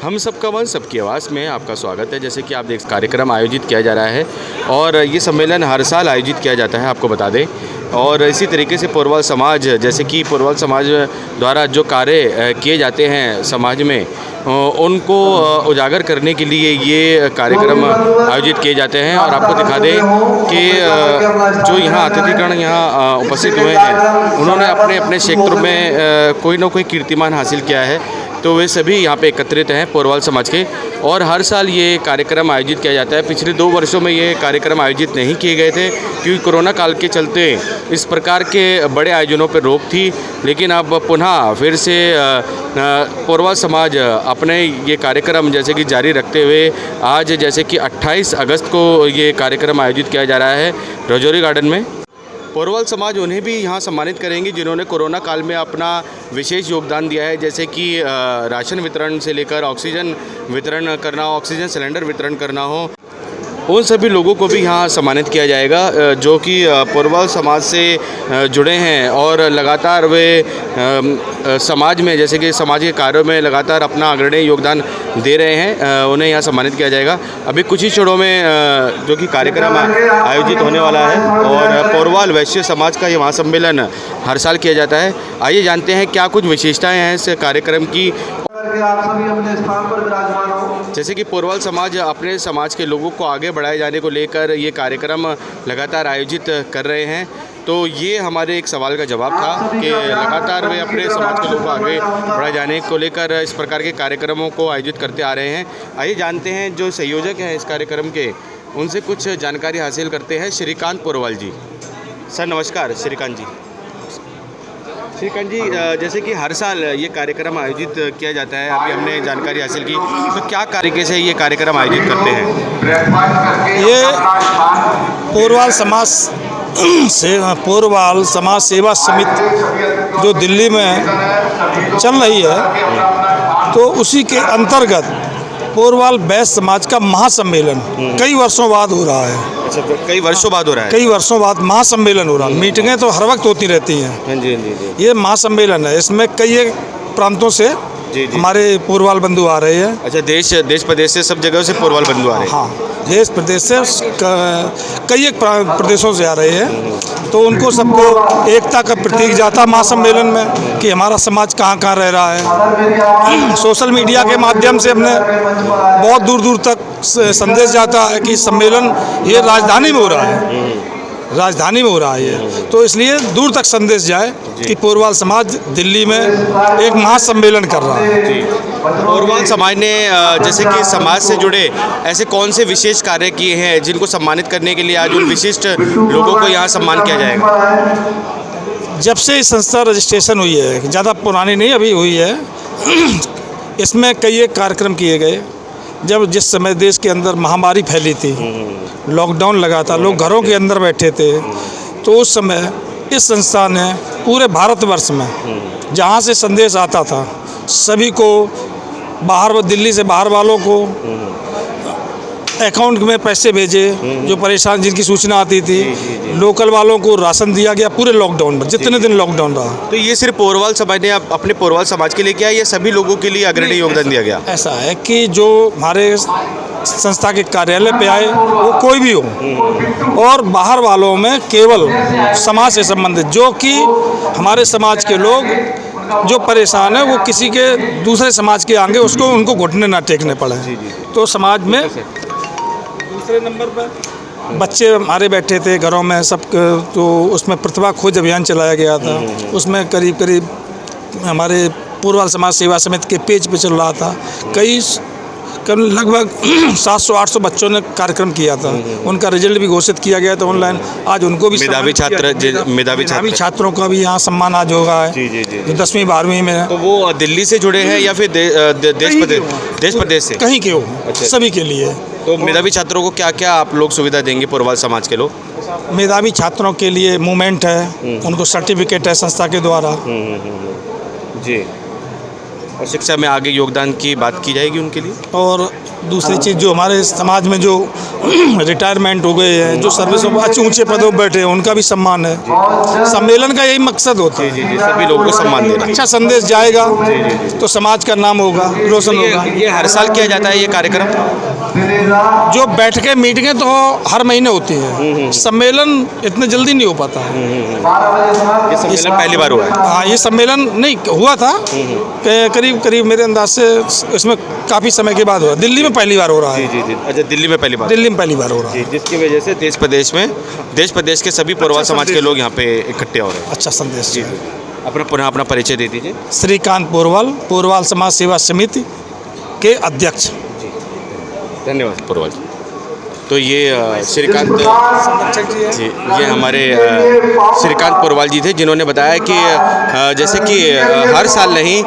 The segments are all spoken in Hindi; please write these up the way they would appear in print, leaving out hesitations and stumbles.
हम सबका मन सबकी आवाज़ में आपका स्वागत है। जैसे कि आप देख कार्यक्रम आयोजित किया जा रहा है और ये सम्मेलन हर साल आयोजित किया जाता है, आपको बता दें। और इसी तरीके से पोरवाल समाज, जैसे कि पोरवाल समाज द्वारा जो कार्य किए जाते हैं समाज में, उनको उजागर करने के लिए ये कार्यक्रम आयोजित किए जाते हैं। और आपको दिखा दें कि जो यहाँ अतिथिगण यहाँ उपस्थित हुए हैं, उन्होंने अपने अपने क्षेत्र में कोई ना कोई कीर्तिमान हासिल किया है, तो वे सभी यहाँ पे एकत्रित हैं पोरवाल समाज के। और हर साल ये कार्यक्रम आयोजित किया जाता है। पिछले 2 वर्षों में ये कार्यक्रम आयोजित नहीं किए गए थे क्योंकि कोरोना काल के चलते इस प्रकार के बड़े आयोजनों पर रोक थी। लेकिन अब पुनः फिर से पोरवाल समाज अपने ये कार्यक्रम जैसे कि जारी रखते हुए आज जैसे कि 28 अगस्त को ये कार्यक्रम आयोजित किया जा रहा है रजौरी गार्डन में। पोरवाल समाज उन्हें भी यहाँ सम्मानित करेंगे जिन्होंने कोरोना काल में अपना विशेष योगदान दिया है, जैसे कि राशन वितरण से लेकर ऑक्सीजन वितरण करना हो, ऑक्सीजन सिलेंडर वितरण करना हो, उन सभी लोगों को भी यहाँ सम्मानित किया जाएगा जो कि पोरवाल समाज से जुड़े हैं और लगातार वे समाज में जैसे कि समाज के कार्यों में लगातार अपना अग्रणी योगदान दे रहे हैं, उन्हें यहाँ सम्मानित किया जाएगा। अभी कुछ ही क्षणों में जो कि कार्यक्रम आयोजित होने वाला है और पोरवाल वैश्य समाज का ये महासम्मेलन हर साल किया जाता है। आइए जानते हैं क्या कुछ विशेषताएँ हैं इस कार्यक्रम की। आप सभी अपने स्थान पर विराजमान हो। जैसे कि पोरवाल समाज अपने समाज के लोगों को आगे बढ़ाए जाने को लेकर ये कार्यक्रम लगातार आयोजित कर रहे हैं, तो ये हमारे एक सवाल का जवाब था कि लगातार वे अपने समाज के लोगों को आगे बढ़ाए जाने को लेकर इस प्रकार के कार्यक्रमों को आयोजित करते आ रहे हैं। आइए जानते हैं जो संयोजक हैं इस कार्यक्रम के, उनसे कुछ जानकारी हासिल करते हैं। श्रीकांत पोरवाल जी। सर नमस्कार। श्रीकांत जी, जैसे कि हर साल ये कार्यक्रम आयोजित किया जाता है, अभी हमने जानकारी हासिल की, तो क्या तरीके से ये कार्यक्रम आयोजित करते हैं? ये पोरवाल समाज सेवा समिति जो दिल्ली में चल रही है, तो उसी के अंतर्गत पोरवाल वैश्य समाज का महासम्मेलन कई वर्षों बाद हो रहा है। अच्छा, कई वर्षों बाद हो रहा है? कई वर्षों बाद महासम्मेलन हो रहा है। मीटिंगें तो हर वक्त होती रहती हैं। हाँ जी, हाँ जी। ये महासम्मेलन है, इसमें कई प्रांतों से जी। हमारे पोरवाल बंधु आ रहे हैं। अच्छा, देश प्रदेश से सब जगह से पोरवाल बंधु आ रहे हैं? हाँ, देश प्रदेश से कई एक प्रदेशों से आ रहे हैं, तो उनको सबको एकता का प्रतीक जाता महासम्मेलन में कि हमारा समाज कहाँ कहाँ रह रहा है। सोशल मीडिया के माध्यम से हमने बहुत दूर दूर तक संदेश जाता है कि सम्मेलन ये राजधानी में हो रहा है, राजधानी में हो रहा है ये, तो इसलिए दूर तक संदेश जाए कि पोरवाल समाज दिल्ली में एक महासम्मेलन कर रहा है। जी। पोरवाल समाज ने जैसे कि समाज से जुड़े ऐसे कौन से विशेष कार्य किए हैं जिनको सम्मानित करने के लिए आज उन विशिष्ट लोगों को यहाँ सम्मान किया जाएगा? जब से इस संस्था रजिस्ट्रेशन हुई है, ज़्यादा पुरानी नहीं अभी हुई है, इसमें कई एक कार्यक्रम किए गए। जब जिस समय देश के अंदर महामारी फैली थी, लॉकडाउन लगा था, लोग घरों के अंदर बैठे थे, तो उस समय इस संस्था ने पूरे भारतवर्ष में जहाँ से संदेश आता था सभी को, दिल्ली से बाहर वालों को अकाउंट में पैसे भेजे, जो परेशान जिनकी सूचना आती थी, लोकल वालों को राशन दिया गया पूरे लॉकडाउन में, जितने दिन लॉकडाउन रहा। तो ये सिर्फ पोरवाल समाज ने अपने पोरवाल समाज के लिए किया या सभी लोगों के लिए अग्रणी योगदान दिया गया? ऐसा है कि जो हमारे संस्था के कार्यालय पे आए वो कोई भी हो, और बाहर वालों में केवल समाज से संबंधित, जो कि हमारे समाज के लोग जो परेशान है, वो किसी के दूसरे समाज के आगे उनको घुटने ना टेकने पड़े। तो समाज में दूसरे नंबर पर बच्चे हमारे बैठे थे घरों में सब, तो उसमें प्रतिभा खोज अभियान चलाया गया था। उसमें करीब करीब हमारे पोरवाल समाज सेवा समिति के पेज पे चल रहा था। लगभग 700-800 बच्चों ने कार्यक्रम किया था। उनका रिजल्ट भी घोषित किया गया था ऑनलाइन। आज उनको भी मेधावी छात्रों का भी यहाँ सम्मान आज होगा है, जो 10वीं 12वीं में है। तो वो दिल्ली से जुड़े हैं या फिर देश प्रदेश से? कहीं के हो। अच्छा। सभी के लिए। तो मेधावी छात्रों को क्या क्या आप लोग सुविधा देंगे पोरवाल समाज के लोग? मेधावी छात्रों के लिए मूवमेंट है, उनको सर्टिफिकेट है संस्था के द्वारा। जी। और शिक्षा में आगे योगदान की बात की जाएगी उनके लिए। और दूसरी चीज़, जो हमारे समाज में जो रिटायरमेंट हो गए हैं, जो सर्विस में अच्छे ऊंचे पदों पर बैठे हैं, उनका भी सम्मान है। सम्मेलन का यही मकसद होता है। जी, सभी लोगों को सम्मान देना। अच्छा संदेश जाएगा तो समाज का नाम होगा, रोशन होगा। ये हर साल किया जाता है ये कार्यक्रम? जो बैठकें मीटिंगें तो हर महीने होती हैं, सम्मेलन इतने जल्दी नहीं हो पाता है। ये सम्मेलन पहली बार हुआ है? हाँ, ये सम्मेलन नहीं हुआ था, करीब मेरे अंदाज से इसमें काफ़ी समय के बाद हुआ। दिल्ली में पहली बार हो रहा है। जी। अच्छा, दिल्ली में पहली बार हो रहा है। जिसकी वजह से देश प्रदेश के सभी पोरवाल समाज के लोग यहाँ पे इकट्ठे हो रहे हैं। अच्छा संदेश। जी। अपना परिचय दे दीजिए। श्रीकांत पोरवाल, पोरवाल समाज सेवा समिति के अध्यक्ष। धन्यवाद पोरवाल जी। तो ये श्रीकांत जी, ये हमारे श्रीकांत पोरवाल जी थे, जिन्होंने बताया कि जैसे कि हर साल नहीं,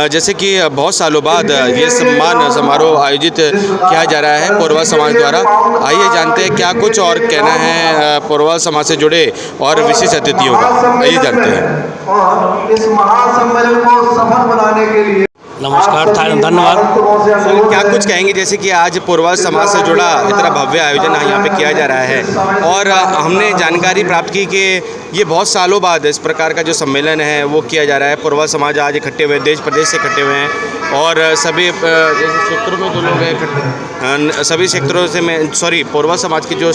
जैसे कि बहुत सालों बाद ये सम्मान समारोह आयोजित किया जा रहा है पोरवाल समाज द्वारा। आइए जानते हैं क्या कुछ और कहना है पोरवाल समाज से जुड़े और विशेष अतिथियों का। आइए जानते हैं। और इस महासम्मेलन को सफल बनाने के लिए नमस्कार, धन्यवाद। सर, क्या कुछ कहेंगे, जैसे कि आज पोरवाल समाज से जुड़ा इतना भव्य आयोजन यहाँ पे किया जा रहा है और हमने जानकारी प्राप्त की कि ये बहुत सालों बाद इस प्रकार का जो सम्मेलन है वो किया जा रहा है। पोरवाल समाज आज इकट्ठे हुए, देश प्रदेश से इकट्ठे हुए हैं और सभी जैसे क्षेत्रों में जो लोग हैं, सभी क्षेत्रों से पोरवाल समाज के जो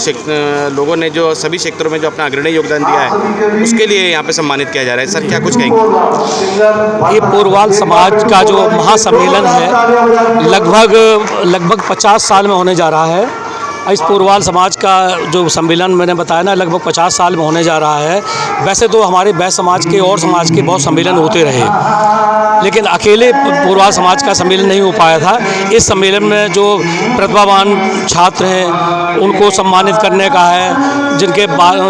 लोगों ने जो सभी क्षेत्रों में जो अपना अग्रणी योगदान दिया है, उसके लिए यहाँ पे सम्मानित किया जा रहा है। सर, क्या कुछ कहेंगे? ये पोरवाल समाज का जो महासम्मेलन है लगभग 50 साल में होने जा रहा है। इस पोरवाल समाज का जो सम्मेलन मैंने बताया ना, लगभग 50 साल में होने जा रहा है। वैसे तो हमारे बैस समाज के और समाज के बहुत सम्मेलन होते रहे, लेकिन अकेले पोरवाल समाज का सम्मेलन नहीं हो पाया था। इस सम्मेलन में जो प्रतिभावान छात्र हैं उनको सम्मानित करने का है, जिनके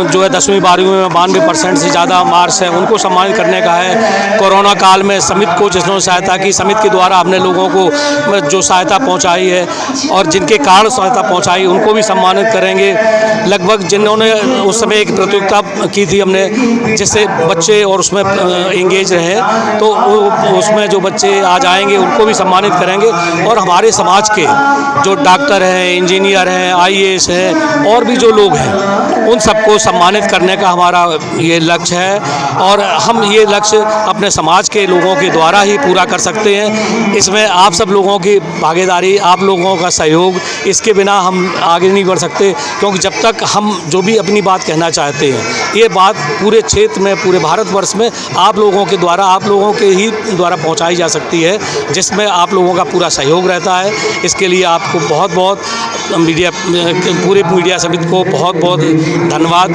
जो है 10वीं 12वीं में 92% से ज़्यादा मार्क्स है, उनको सम्मानित करने का है। कोरोना काल में समिति को जिन्होंने सहायता की, समिति के द्वारा हमने लोगों को जो सहायता पहुँचाई है और जिनके कारण सहायता पहुँचाई उनको भी सम्मानित करेंगे। लगभग जिन्होंने उस समय एक प्रतियोगिता की थी हमने, जिससे बच्चे और उसमें एंगेज रहे, तो उसमें जो बच्चे आज आएंगे उनको भी सम्मानित करेंगे। और हमारे समाज के जो डॉक्टर हैं, इंजीनियर हैं, IAS हैं और भी जो लोग हैं, उन सबको सम्मानित करने का हमारा ये लक्ष्य है और हम ये लक्ष्य अपने समाज के लोगों के द्वारा ही पूरा कर सकते हैं। इसमें आप सब लोगों की भागीदारी, आप लोगों का सहयोग, इसके बिना हम आगे नहीं बढ़ सकते, क्योंकि जब तक हम जो भी अपनी बात कहना चाहते हैं, ये बात पूरे क्षेत्र में, पूरे भारतवर्ष में आप लोगों के द्वारा, आप लोगों के ही द्वारा पहुंचाई जा सकती है, जिसमें आप लोगों का पूरा सहयोग रहता है। इसके लिए आपको बहुत बहुत पूरे मीडिया समिति को बहुत बहुत धन्यवाद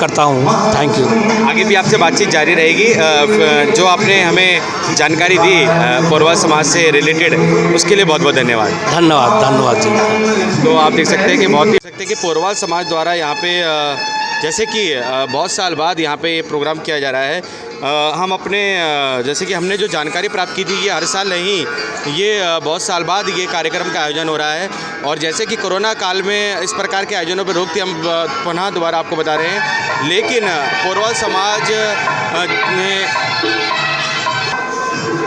करता हूँ। Thank you. आगे भी आपसे बातचीत जारी रहेगी। जो आपने हमें जानकारी दी पोरवाल समाज से रिलेटेड, उसके लिए बहुत बहुत धन्यवाद। धन्यवाद जी। तो आप देख सकते हैं कि पोरवाल समाज द्वारा यहाँ पे जैसे कि बहुत साल बाद यहाँ पे ये प्रोग्राम किया जा रहा है। हम अपने जैसे कि हमने जो जानकारी प्राप्त की थी, ये हर साल नहीं, ये बहुत साल बाद ये कार्यक्रम का आयोजन हो रहा है। और जैसे कि कोरोना काल में इस प्रकार के आयोजनों पर रोक थी, हम पुनः दोबारा आपको बता रहे हैं, लेकिन पोरवाल समाज ने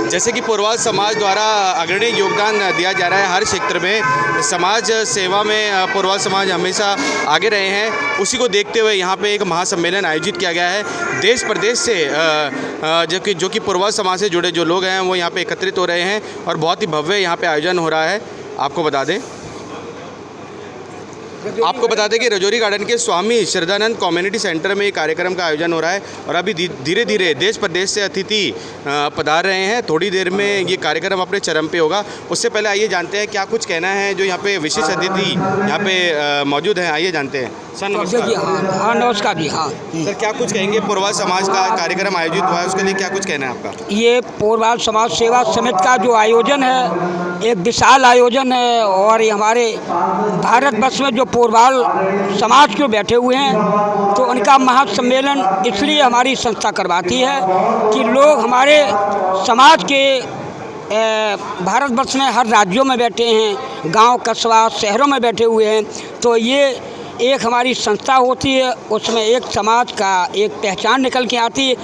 जैसे कि पोरवाल समाज द्वारा अग्रणी योगदान दिया जा रहा है हर क्षेत्र में, समाज सेवा में पोरवाल समाज हमेशा आगे रहे हैं। उसी को देखते हुए यहाँ पे एक महासम्मेलन आयोजित किया गया है। देश प्रदेश से जो कि पोरवाल समाज से जुड़े जो लोग हैं वो यहाँ पे एकत्रित हो रहे हैं और बहुत ही भव्य यहाँ पे आयोजन हो रहा है। आपको बता दें कि रजौरी गार्डन के स्वामी श्रद्धानंद कम्युनिटी सेंटर में ये कार्यक्रम का आयोजन हो रहा है और अभी धीरे धीरे देश प्रदेश से अतिथि पधार रहे हैं। थोड़ी देर में ये कार्यक्रम अपने चरम पे होगा। उससे पहले आइए जानते हैं क्या कुछ कहना है जो यहाँ पे विशेष अतिथि यहाँ पे मौजूद हैं। आइए जानते हैं। सर नमस्कार। हाँ नमस्कार जी। हाँ सर, क्या कुछ कहेंगे? पोरवाल समाज का कार्यक्रम आयोजित हुआ है, उसके लिए क्या कुछ कहना है आपका? ये पोरवाल समाज सेवा समिति का जो आयोजन है, एक विशाल आयोजन है और ये हमारे भारतवर्ष में जो पोरवाल समाज के बैठे हुए हैं, तो उनका महासम्मेलन इसलिए हमारी संस्था करवाती है कि लोग हमारे समाज के भारतवर्ष में हर राज्यों में बैठे हैं, गांव, कस्बा, शहरों में बैठे हुए हैं। तो ये एक हमारी संस्था होती है, उसमें एक समाज का एक पहचान निकल के आती है,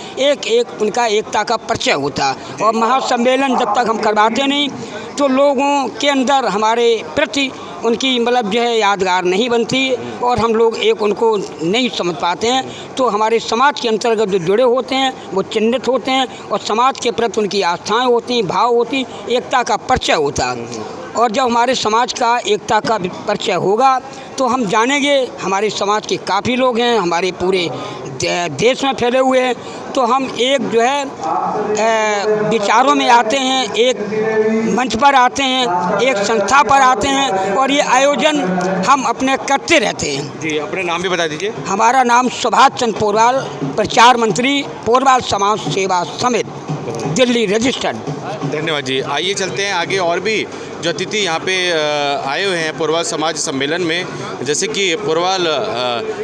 एक उनका एकता का परिचय होता है। और महासम्मेलन जब तक हम करवाते नहीं तो लोगों के अंदर हमारे प्रति उनकी मतलब जो है यादगार नहीं बनती और हम लोग एक उनको नहीं समझ पाते हैं। तो हमारे समाज के अंतर्गत जो जुड़े होते हैं वो चिन्हित होते हैं और समाज के प्रति उनकी आस्थाएं होती, भाव होती, एकता का परिचय होता है। और जब हमारे समाज का एकता का परिचय होगा तो हम जानेंगे हमारे समाज के काफ़ी लोग हैं, हमारे पूरे देश में फैले हुए हैं, तो हम एक जो है विचारों में आते हैं, एक मंच पर आते हैं, एक संस्था पर आते हैं और ये आयोजन हम अपने करते रहते हैं। जी, अपने नाम भी बता दीजिए। हमारा नाम सुभाष चंद्र पोरवाल, प्रचार मंत्री, पोरवाल समाज सेवा समिति, दिल्ली रजिस्टर्ड। धन्यवाद जी। आइए चलते हैं आगे, और भी जो अतिथि यहाँ पे आए हुए हैं पोरवाल समाज सम्मेलन में, जैसे कि पोरवाल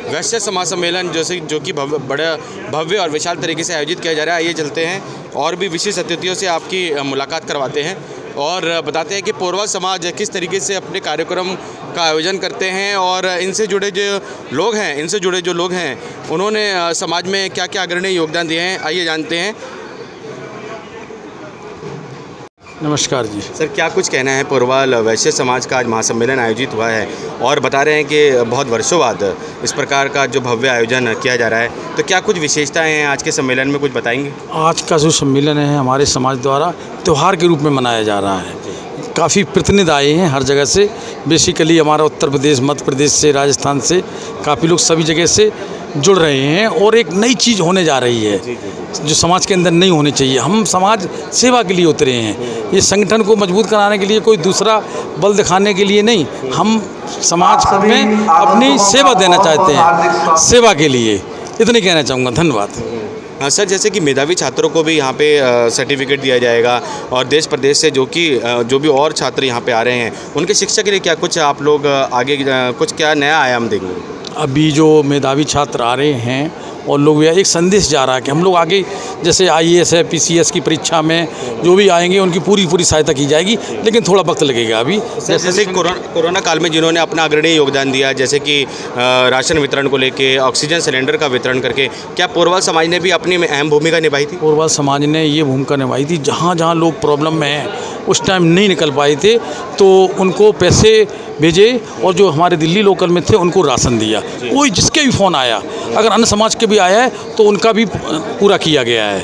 वैश्य समाज सम्मेलन जो कि बड़ा भव्य और विशाल तरीके से आयोजित किया जा रहा है। आइए चलते हैं और भी विशेष अतिथियों से आपकी मुलाकात करवाते हैं और बताते हैं कि पोरवाल समाज किस तरीके से अपने कार्यक्रम का आयोजन करते हैं और इनसे जुड़े जो लोग हैं उन्होंने समाज में क्या क्या अग्रणी योगदान दिए हैं। आइए जानते हैं। नमस्कार जी। सर, क्या कुछ कहना है? पोरवाल वैश्य समाज का आज महासम्मेलन आयोजित हुआ है और बता रहे हैं कि बहुत वर्षों बाद इस प्रकार का जो भव्य आयोजन किया जा रहा है, तो क्या कुछ विशेषताएं हैं आज के सम्मेलन में, कुछ बताएंगे? आज का जो सम्मेलन है हमारे समाज द्वारा त्यौहार के रूप में मनाया जा रहा है। काफ़ी प्रतिनिधि आए हैं हर जगह से, बेसिकली हमारा उत्तर प्रदेश, मध्य प्रदेश से, राजस्थान से काफ़ी लोग सभी जगह से जुड़ रहे हैं और एक नई चीज़ होने जा रही है जो समाज के अंदर नहीं होनी चाहिए। हम समाज सेवा के लिए उतरे हैं, ये संगठन को मजबूत कराने के लिए, कोई दूसरा बल दिखाने के लिए नहीं। हम समाज में अपनी सेवा देना चाहते हैं, सेवा के लिए। इतने कहना चाहूँगा। धन्यवाद। हाँ सर, जैसे कि मेधावी छात्रों को भी यहाँ पे सर्टिफिकेट दिया जाएगा और देश प्रदेश से जो भी और छात्र यहाँ पे आ रहे हैं उनके शिक्षा के लिए क्या कुछ आप लोग आगे कुछ क्या नया आयाम देंगे? अभी जो मेधावी छात्र आ रहे हैं और लोग एक संदेश जा रहा है कि हम लोग आगे जैसे IAS है, PCS की परीक्षा में जो भी आएंगे उनकी पूरी सहायता की जाएगी, लेकिन थोड़ा वक्त लगेगा अभी। जैसे कोरोना काल में जिन्होंने अपना अग्रणी योगदान दिया, जैसे कि राशन वितरण को लेके, ऑक्सीजन सिलेंडर का वितरण करके, क्या पोरवाल समाज ने भी अपनी अहम भूमिका निभाई थी? पोरवाल समाज ने ये भूमिका निभाई थी, जहाँ जहाँ लोग प्रॉब्लम में हैं उस टाइम नहीं निकल पाए थे तो उनको पैसे भेजे और जो हमारे दिल्ली लोकल में थे उनको राशन दिया। कोई जिसके भी फ़ोन आया, अगर अन्य समाज के भी आया है तो उनका भी पूरा किया गया है।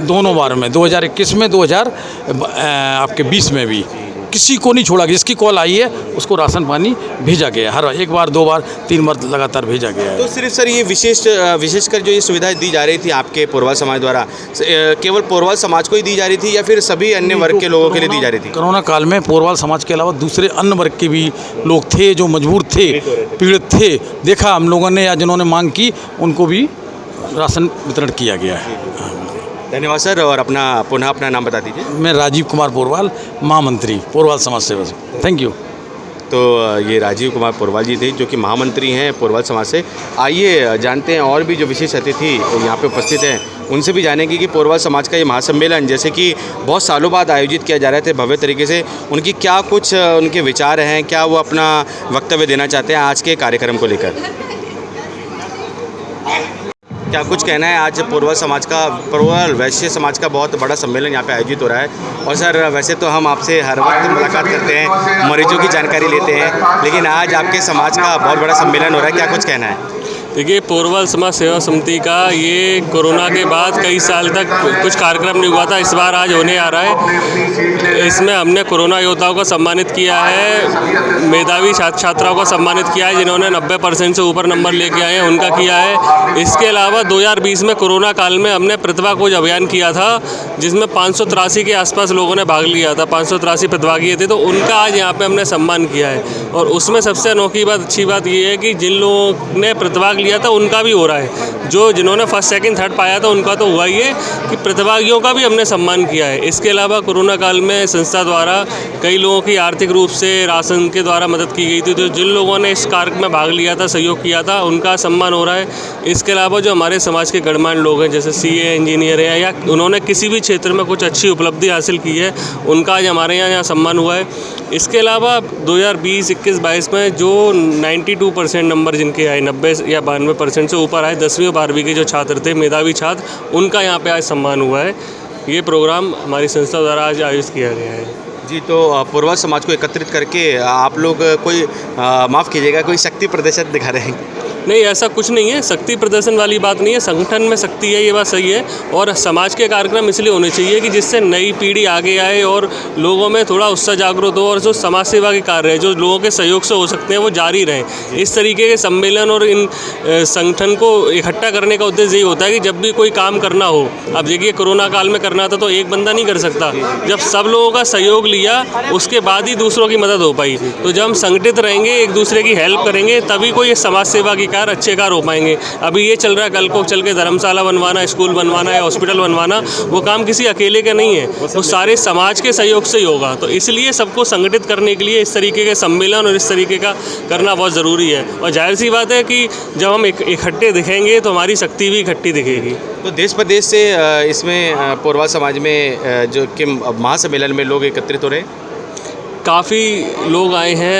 दोनों बार में 2021 में, 2020 में भी किसी को नहीं छोड़ा। जिसकी कॉल आई है उसको राशन पानी भेजा गया, हर एक बार, 2 बार, 3 बार लगातार भेजा गया है। तो सिर्फ सर ये विशेषकर जो ये सुविधाएं दी जा रही थी आपके पोरवाल समाज द्वारा, केवल पोरवाल समाज को ही दी जा रही थी या फिर सभी अन्य वर्ग के लोगों के लिए दी जा रही थी? कोरोना काल में पोरवाल समाज के अलावा दूसरे अन्य वर्ग के भी लोग थे जो मजबूर थे, पीड़ित थे। देखा हम लोगों ने या जिन्होंने मांग की उनको भी राशन वितरण किया गया है। धन्यवाद सर। और पुनः अपना नाम बता दीजिए। मैं राजीव कुमार पोरवाल, महामंत्री पोरवाल समाज सेवा से। Thank you. तो ये राजीव कुमार पोरवाल जी थे जो कि महामंत्री हैं पोरवाल समाज से। आइए जानते हैं और भी जो विशेष अतिथि यहाँ पे उपस्थित हैं उनसे भी जानेंगे कि पोरवाल समाज का ये महासम्मेलन जैसे कि बहुत सालों बाद आयोजित किया जा रहा था भव्य तरीके से, उनकी क्या कुछ उनके विचार हैं, क्या वो अपना वक्तव्य देना चाहते हैं आज के कार्यक्रम को लेकर। क्या कुछ कहना है? आज पोरवाल वैश्य समाज का बहुत बड़ा सम्मेलन यहाँ पे आयोजित हो रहा है और सर वैसे तो हम आपसे हर वक्त मुलाकात करते हैं, मरीजों की जानकारी लेते हैं, लेकिन आज आपके समाज का बहुत बड़ा सम्मेलन हो रहा है, क्या कुछ कहना है? देखिए, पोरवाल समाज सेवा समिति का ये कोरोना के बाद कई साल तक कुछ कार्यक्रम नहीं हुआ था, इस बार आज होने आ रहा है। इसमें हमने कोरोना योद्धाओं को सम्मानित किया है, मेधावी छात्राओं को सम्मानित किया है जिन्होंने 90% से ऊपर नंबर लेके आए हैं उनका किया है। इसके अलावा 2020 में कोरोना काल में हमने प्रतिभा खोज अभियान किया था जिसमें 583 के आसपास लोगों ने भाग लिया था, 583 प्रतिभागी थे, तो उनका आज यहाँ पर हमने सम्मान किया है। और उसमें सबसे अनोखी बात, अच्छी बात ये है कि जिन लोगों ने प्रतिभाग लिया था उनका भी हो रहा है, जिन्होंने फर्स्ट, सेकंड, थर्ड पाया था उनका तो हुआ ही है कि प्रतिभागियों का भी हमने सम्मान किया है। इसके अलावा कोरोना काल में संस्था द्वारा कई लोगों की आर्थिक रूप से राशन के द्वारा मदद की गई थी, तो जिन लोगों ने इस कार्य में भाग लिया था, सहयोग किया था, उनका सम्मान हो रहा है। इसके अलावा जो हमारे समाज के गणमान्य लोग हैं जैसे CA इंजीनियर है या उन्होंने किसी भी क्षेत्र में कुछ अच्छी उपलब्धि हासिल की है, उनका आज हमारे यहाँ सम्मान हुआ है। इसके अलावा 2020, 21, 22 में जो 92% नंबर जिनके आए, 90 या 92% से ऊपर आए 10वीं और 12वीं के जो छात्र थे, मेधावी छात्र, उनका यहाँ पे आज सम्मान हुआ है। ये प्रोग्राम हमारी संस्था द्वारा आज आयोजित किया गया है। जी, तो पूर्वाल समाज को एकत्रित करके आप लोग कोई माफ़ कीजिएगा, कोई शक्ति प्रदर्शन दिखा रहे हैं? नहीं, ऐसा कुछ नहीं है, शक्ति प्रदर्शन वाली बात नहीं है, संगठन में शक्ति है, ये बात सही है। और समाज के कार्यक्रम इसलिए होने चाहिए कि जिससे नई पीढ़ी आगे आए और लोगों में थोड़ा उत्साह जागृत हो, और जो समाज सेवा के कार्य है जो लोगों के सहयोग से हो सकते हैं वो जारी रहें। इस तरीके के सम्मेलन और इन संगठन को इकट्ठा करने का उद्देश्य यही होता है कि जब भी कोई काम करना हो, अब देखिए कोरोना काल में करना था तो एक बंदा नहीं कर सकता, जब सब लोगों का सहयोग लिया उसके बाद ही दूसरों की मदद हो पाई। तो जब हम संगठित रहेंगे, एक दूसरे की हेल्प करेंगे, तभी कोई समाज सेवा की अच्छे कार्य हो पाएंगे। अभी ये चल रहा है, कल को चल के धर्मशाला बनवाना, स्कूल बनवाना या हॉस्पिटल बनवाना, वो काम किसी अकेले का नहीं है, वो सारे समाज के सहयोग से ही होगा। तो इसलिए सबको संगठित करने के लिए इस तरीके के सम्मेलन और इस तरीके का करना बहुत ज़रूरी है। और जाहिर सी बात है कि जब हम इकट्ठे दिखेंगे तो हमारी शक्ति भी इकट्ठी दिखेगी। तो देश प्रदेश से इसमें पूर्वाल समाज में जो कि महासम्मेलन में लोग एकत्रित हो रहे हैं? काफ़ी लोग आए हैं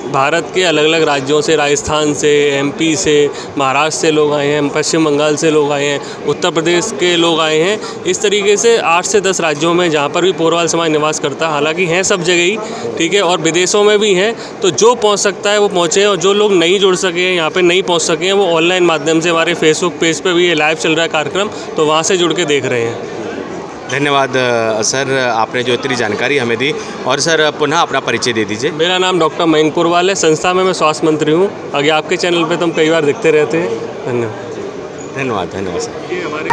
भारत के अलग अलग राज्यों से, राजस्थान से, एमपी से, महाराष्ट्र से लोग आए हैं, पश्चिम बंगाल से लोग आए हैं, उत्तर प्रदेश के लोग आए हैं। इस तरीके से 8 से 10 राज्यों में जहाँ पर भी पोरवाल समाज निवास करता है, हालांकि हैं सब जगह ही, ठीक है, और विदेशों में भी हैं। तो जो पहुँच सकता है वो पहुँचे, और जो लोग नहीं जुड़ सके हैं, यहाँ पर नहीं पहुँच सके हैं, वो ऑनलाइन माध्यम से हमारे फेसबुक पेज पर भी ये लाइव चल रहा है कार्यक्रम, तो वहाँ से जुड़ के देख रहे हैं। धन्यवाद सर, आपने जो इतनी जानकारी हमें दी। और सर पुनः अपना परिचय दे दीजिए। मेरा नाम डॉक्टर मयंक पुरवाल है, संस्था में मैं स्वास्थ्य मंत्री हूँ। आगे आपके चैनल पे तो हम कई बार दिखते रहते हैं। धन्यवाद। धन्यवाद, धन्यवाद सर। ये हमारे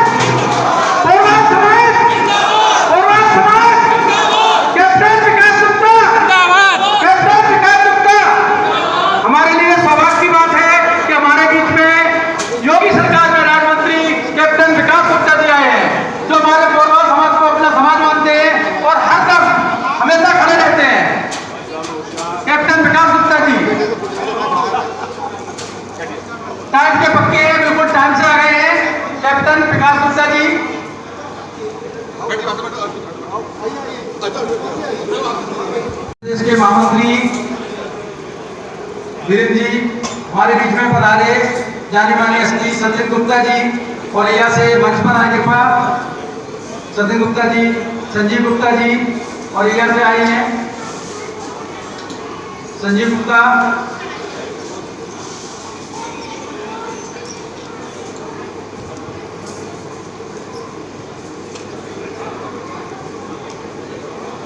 हमारे लिए सौभाग्य की बात है कि हमारे बीच में योगी सरकार में राज्य मंत्री कैप्टन विकास गुप्ता जी आए हैं, जो हमारे पोरवाल समाज को अपना समाज मानते हैं और हर दम हमेशा खड़े रहते हैं। कैप्टन विकास गुप्ता जी टाइम के पक्के हैं, बिल्कुल टाइम से आ गए हैं। कैप्टन विकास गुप्ता जी देश के महामंत्री वीरेंद्र जी हमारे बीच में पधारे, जाने माने एसपी सचिन गुप्ता जी, और यहाँ से मंच पर आए कृपा सचिन गुप्ता जी, संजीव गुप्ता जी, और यहाँ से आए हैं संजीव गुप्ता,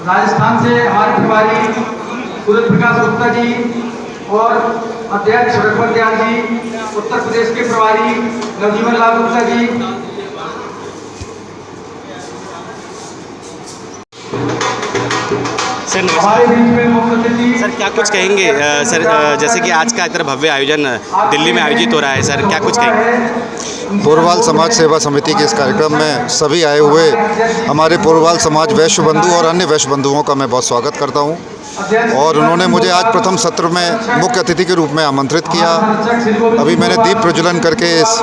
राजस्थान से हमारे प्रभारी सूरज प्रकाश गुप्ता जी और अध्यक्ष रघुवर दयाल जी, उत्तर प्रदेश के प्रभारी नवजीवन लाल गुप्ता जी, सर हमारे बीच में मुख्य अतिथि। सर क्या कुछ कहेंगे सर, जैसे कि आज का इतना भव्य आयोजन दिल्ली में आयोजित हो रहा है, सर क्या कुछ कहेंगे? पोरवाल समाज सेवा समिति के इस कार्यक्रम में सभी आए हुए हमारे पोरवाल समाज वैश्य बंधु और अन्य वैश्य बंधुओं का मैं बहुत स्वागत करता हूं, और उन्होंने मुझे आज प्रथम सत्र में मुख्य अतिथि के रूप में आमंत्रित किया। अभी मैंने दीप प्रज्वलन करके इस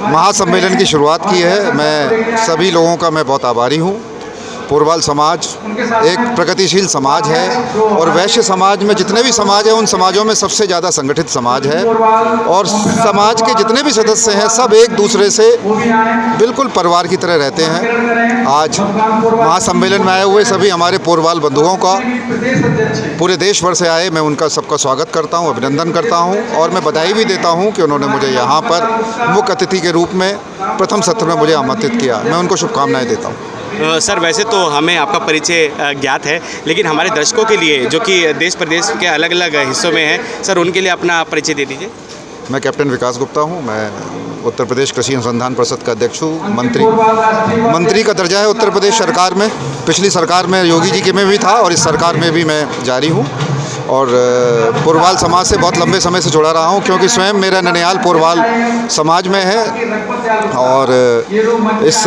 महासम्मेलन की शुरुआत की है। मैं सभी लोगों का मैं बहुत आभारी हूँ। पोरवाल समाज एक प्रगतिशील समाज है, और वैश्य समाज में जितने भी समाज हैं उन समाजों में सबसे ज़्यादा संगठित समाज है, और समाज के जितने भी सदस्य हैं सब एक दूसरे से बिल्कुल परिवार की तरह रहते हैं। आज महासम्मेलन में आए हुए सभी हमारे पोरवाल बंधुओं का पूरे देश भर से आए, मैं उनका सबका स्वागत करता हूं, अभिनंदन करता हूं, और मैं बधाई भी देता हूं कि उन्होंने मुझे यहाँ पर मुख्य अतिथि के रूप में प्रथम सत्र में मुझे आमंत्रित किया। मैं उनको शुभकामनाएँ देता हूँ। सर वैसे तो हमें आपका परिचय ज्ञात है, लेकिन हमारे दर्शकों के लिए जो कि देश प्रदेश के अलग अलग हिस्सों में हैं, सर उनके लिए अपना परिचय दे दीजिए। मैं कैप्टन विकास गुप्ता हूं। मैं उत्तर प्रदेश कृषि अनुसंधान परिषद का अध्यक्ष हूं। मंत्री का दर्जा है उत्तर प्रदेश सरकार में। पिछली सरकार में योगी जी के में भी था, और इस सरकार में भी मैं जारी हूं, और पोरवाल समाज से बहुत लंबे समय से जुड़ा रहा हूं, क्योंकि स्वयं मेरा ननिहाल पोरवाल समाज में है। और इस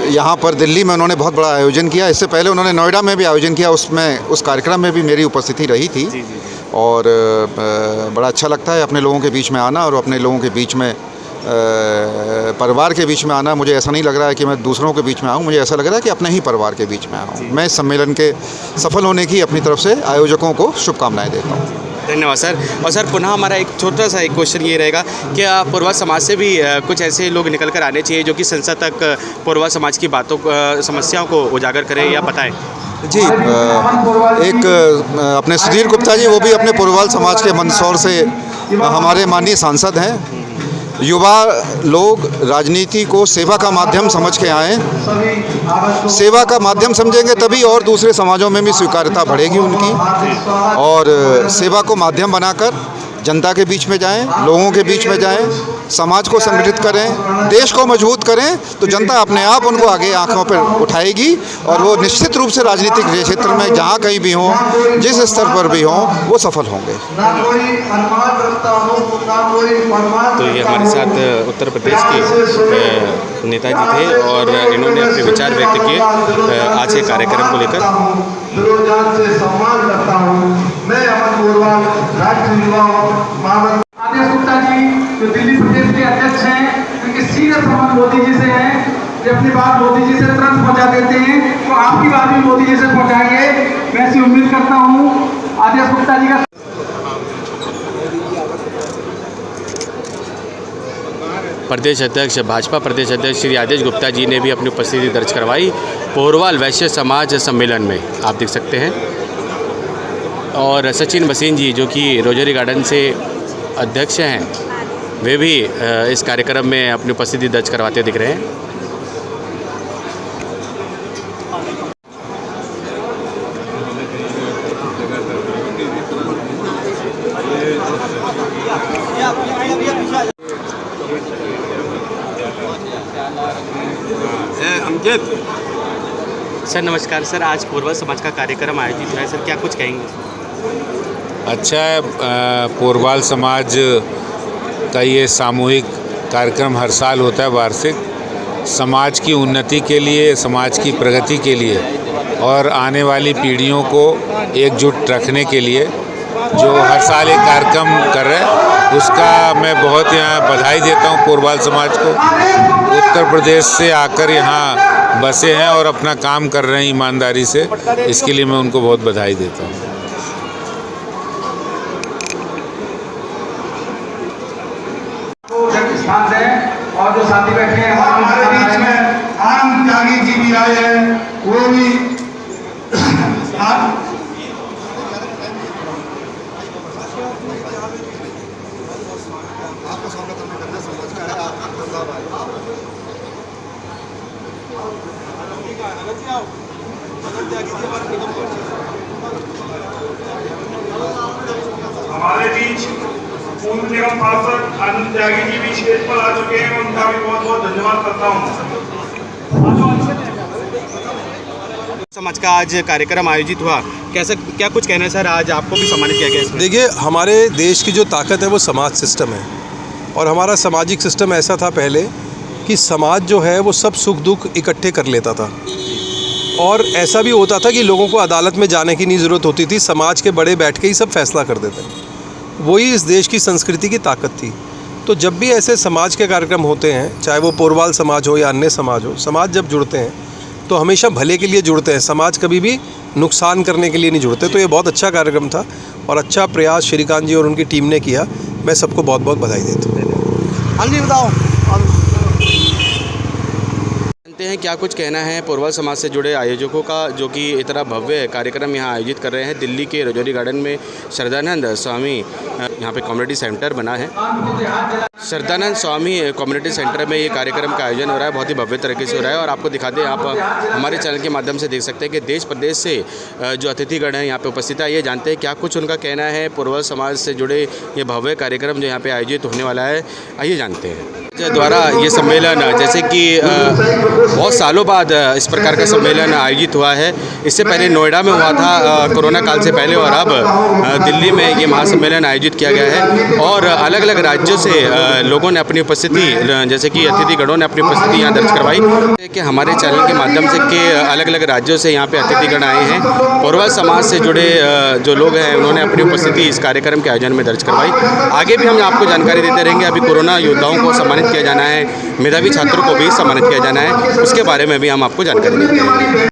यहाँ पर दिल्ली में उन्होंने बहुत बड़ा आयोजन किया। इससे पहले उन्होंने नोएडा में भी आयोजन किया, उसमें उस कार्यक्रम में भी मेरी उपस्थिति रही थी। और बड़ा अच्छा लगता है अपने लोगों के बीच में आना और अपने लोगों के बीच में परिवार के बीच में आना, मुझे ऐसा नहीं लग रहा है कि मैं दूसरों के बीच में आऊँ, मुझे ऐसा लग रहा है कि अपने ही परिवार के बीच में आऊँ। मैं इस सम्मेलन के सफल होने की अपनी तरफ से आयोजकों को शुभकामनाएं देता हूँ। धन्यवाद सर। और सर पुनः हमारा एक छोटा सा एक क्वेश्चन ये रहेगा कि पोरवा समाज से भी कुछ ऐसे लोग निकल कर आने चाहिए जो कि संसद तक पोरवा समाज की बातों समस्याओं को उजागर करें या बताएं। जी, एक अपने सुधीर गुप्ता जी, वो भी अपने पोरवाल समाज के मंदसौर से हमारे माननीय सांसद हैं। युवा लोग राजनीति को सेवा का माध्यम समझ के आए, सेवा का माध्यम समझेंगे तभी और दूसरे समाजों में भी स्वीकार्यता बढ़ेगी उनकी, और सेवा को माध्यम बनाकर जनता के बीच में जाएं, लोगों के बीच में जाएं, समाज को संगठित करें, देश को मजबूत करें, तो जनता अपने आप उनको आगे आंखों पर उठाएगी और वो निश्चित रूप से राजनीतिक क्षेत्र में जहाँ कहीं भी हों, जिस स्तर पर भी हों, वो सफल होंगे। तो ये हमारे साथ उत्तर प्रदेश के नेताजी थे और इन्होंने अपने विचार व्यक्त किए आज के कार्यक्रम को लेकर। आदेश गुप्ता जी जो दिल्ली प्रदेश के अध्यक्ष हैं, उनके सीधे संबंध मोदी जी से हैं। ये अपनी बात मोदी जी से तुरंत पहुंचा देते हैं, तो आपकी बात भी मोदी जी से पहुंचाएंगे, मैं ऐसी उम्मीद करता हूं। आदेश गुप्ता जी का प्रदेश अध्यक्ष, भाजपा प्रदेश अध्यक्ष श्री आदेश गुप्ता जी ने भी अपनी उपस्थिति दर्ज करवाई पोरवाल वैश्य समाज सम्मेलन में, आप देख सकते हैं। और सचिन मसीन जी जो कि रोजरी गार्डन से अध्यक्ष हैं, वे भी इस कार्यक्रम में अपनी उपस्थिति दर्ज करवाते दिख रहे हैं। सर नमस्कार। सर आज पोरवा समाज का कार्यक्रम आयोजित हुआ है, सर क्या कुछ कहेंगे? अच्छा है, पोरवाल समाज का ये सामूहिक कार्यक्रम हर साल होता है, वार्षिक, समाज की उन्नति के लिए, समाज की प्रगति के लिए और आने वाली पीढ़ियों को एकजुट रखने के लिए जो हर साल एक कार्यक्रम कर रहे हैं, उसका मैं बहुत यहाँ बधाई देता हूँ पोरवाल समाज को। उत्तर प्रदेश से आकर यहाँ बसे हैं और अपना काम कर रहे हैं ईमानदारी से, इसके लिए मैं उनको बहुत बधाई देता हूँ। स्थान है और जो साथी बैठे हैं हमारे बीच में आनंद त्यागी जी भी आए हैं, वो भी हमारे बीच पूर्व निगम पार्षद आनंद त्यागी जी भी स्टेज पर आ चुके हैं, उनका भी बहुत बहुत धन्यवाद करता हूँ। समाज का आज कार्यक्रम आयोजित हुआ, कैसा क्या कुछ कहना है सर? आज आपको भी सम्मानित किया गया इसमें। देखिए, हमारे देश की जो ताकत है वो समाज सिस्टम है, और हमारा सामाजिक सिस्टम ऐसा था पहले कि समाज जो है वो सब सुख दुख इकट्ठे कर लेता था, और ऐसा भी होता था कि लोगों को अदालत में जाने की नहीं ज़रूरत होती थी, समाज के बड़े बैठ के ही सब फैसला कर देते हैं। वही इस देश की संस्कृति की ताकत थी। तो जब भी ऐसे समाज के कार्यक्रम होते हैं, चाहे वो पोरवाल समाज हो या अन्य समाज हो, समाज जब जुड़ते हैं तो हमेशा भले के लिए जुड़ते हैं, समाज कभी भी नुकसान करने के लिए नहीं जुड़ते। तो ये बहुत अच्छा कार्यक्रम था और अच्छा प्रयास श्रीकांत जी और उनकी टीम ने किया, मैं सबको बहुत बहुत बधाई देता हूँ। हाँ जी बताओ, जानते हैं क्या कुछ कहना है पोरवाल समाज से जुड़े आयोजकों का, जो कि इतना भव्य कार्यक्रम यहाँ आयोजित कर रहे हैं। दिल्ली के रजौरी गार्डन में श्रद्धानंद स्वामी यहाँ पे कम्युनिटी सेंटर बना है। श्रद्धानंद स्वामी कम्युनिटी सेंटर में ये कार्यक्रम का आयोजन हो रहा है, बहुत ही भव्य तरीके से हो रहा है। और आपको दिखाते हैं, आप हमारे चैनल के माध्यम से देख सकते हैं कि देश प्रदेश से जो अतिथिगण हैं यहाँ पे उपस्थित है। ये जानते हैं क्या कुछ उनका कहना है पोरवाल समाज से जुड़े ये भव्य कार्यक्रम जो यहाँ पे आयोजित होने वाला है, आइए जानते हैं। द्वारा ये सम्मेलन जैसे कि बहुत सालों बाद इस प्रकार का सम्मेलन आयोजित हुआ है। इससे पहले नोएडा में हुआ था कोरोना काल से पहले, और अब दिल्ली में ये महासम्मेलन आयोजित किया गया है। और अलग अलग राज्यों से लोगों ने अपनी उपस्थिति, जैसे कि अतिथिगणों ने अपनी उपस्थिति यहाँ दर्ज करवाई कि हमारे चैनल के माध्यम से कि अलग अलग राज्यों से यहाँ पे अतिथिगण आए हैं। पोरवाल समाज से जुड़े जो लोग हैं उन्होंने अपनी उपस्थिति इस कार्यक्रम के आयोजन में दर्ज करवाई। आगे भी हम आपको जानकारी देते रहेंगे। अभी कोरोना योद्धाओं को सम्मानित किया जाना है, मेधावी छात्रों को भी सम्मानित किया जाना है, उसके बारे में भी हम आपको जानकारी देते हैं।